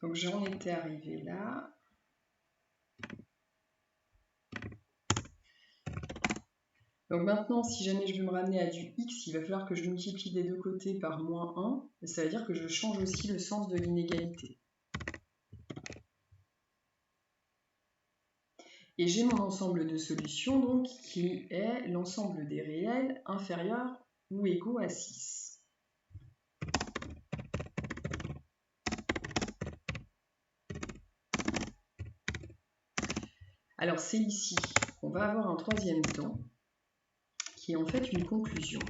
Donc j'en étais arrivé là. Donc maintenant, si jamais je veux me ramener à du x, il va falloir que je multiplie des deux côtés par moins 1. Et ça veut dire que je change aussi le sens de l'inégalité. Et j'ai mon ensemble de solutions, donc, qui est l'ensemble des réels inférieurs ou égaux à 6. Alors c'est ici qu'on va avoir un troisième temps, qui est en fait une conclusion,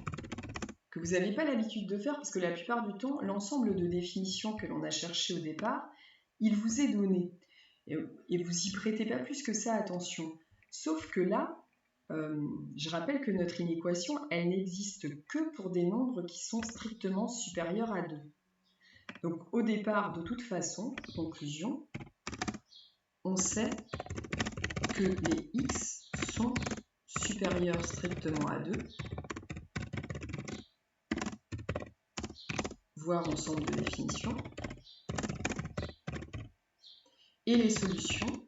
que vous n'avez pas l'habitude de faire, parce que la plupart du temps, l'ensemble de définitions que l'on a cherché au départ, il vous est donné. Et vous y prêtez pas plus que ça attention. Sauf que là, je rappelle que notre inéquation, elle n'existe que pour des nombres qui sont strictement supérieurs à 2. Donc au départ, de toute façon, conclusion, on sait que les x sont supérieurs strictement à 2, voire ensemble de définition, et les solutions,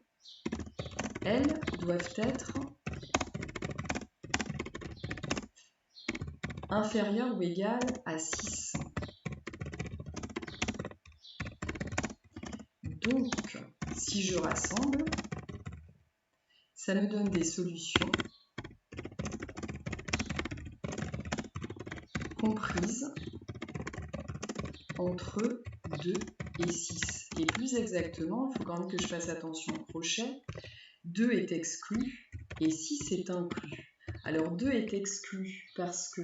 elles, doivent être inférieures ou égales à 6. Donc, si je rassemble, ça me donne des solutions comprises entre 2 et 6. Et plus exactement, il faut quand même que je fasse attention au crochet, 2 est exclu et 6 est inclus. Alors 2 est exclu parce que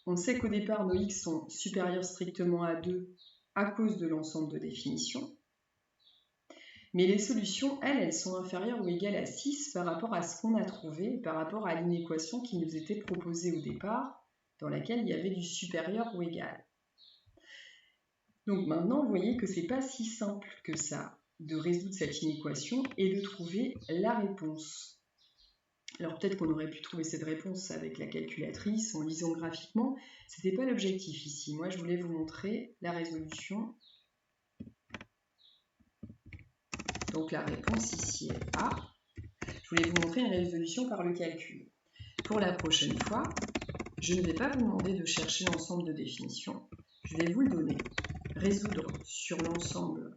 on sait qu'au départ nos x sont supérieurs strictement à 2 à cause de l'ensemble de définition. Mais les solutions, elles sont inférieures ou égales à 6 par rapport à ce qu'on a trouvé, par rapport à l'inéquation qui nous était proposée au départ, dans laquelle il y avait du supérieur ou égal. Donc maintenant, vous voyez que ce n'est pas si simple que ça de résoudre cette inéquation et de trouver la réponse. Alors peut-être qu'on aurait pu trouver cette réponse avec la calculatrice, en lisant graphiquement. Ce n'était pas l'objectif ici. Moi, je voulais vous montrer la résolution. Donc la réponse ici est A. Je voulais vous montrer une résolution par le calcul. Pour la prochaine fois, je ne vais pas vous demander de chercher l'ensemble de définitions. Je vais vous le donner. Résoudre sur l'ensemble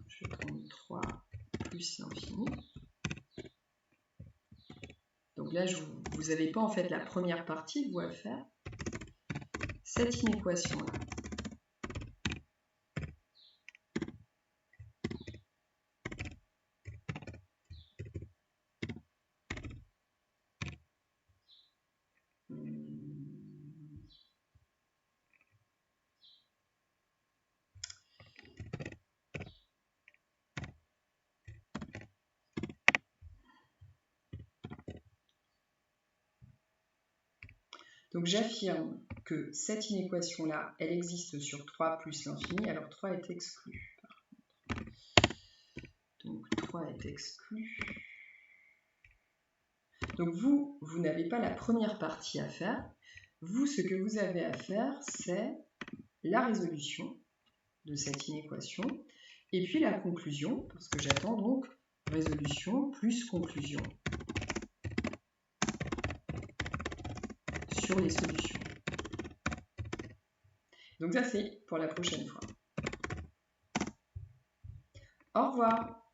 je vais prendre 3 plus l'infini. Donc là, vous n'avez pas en fait la première partie, vous à faire. Cette inéquation-là. Donc j'affirme que cette inéquation-là, elle existe sur 3 plus l'infini, alors 3 est exclu. Donc 3 est exclu. Donc vous n'avez pas la première partie à faire. Vous, ce que vous avez à faire, c'est la résolution de cette inéquation, et puis la conclusion, parce que j'attends donc résolution plus conclusion sur les solutions. Donc ça, c'est pour la prochaine fois. Au revoir.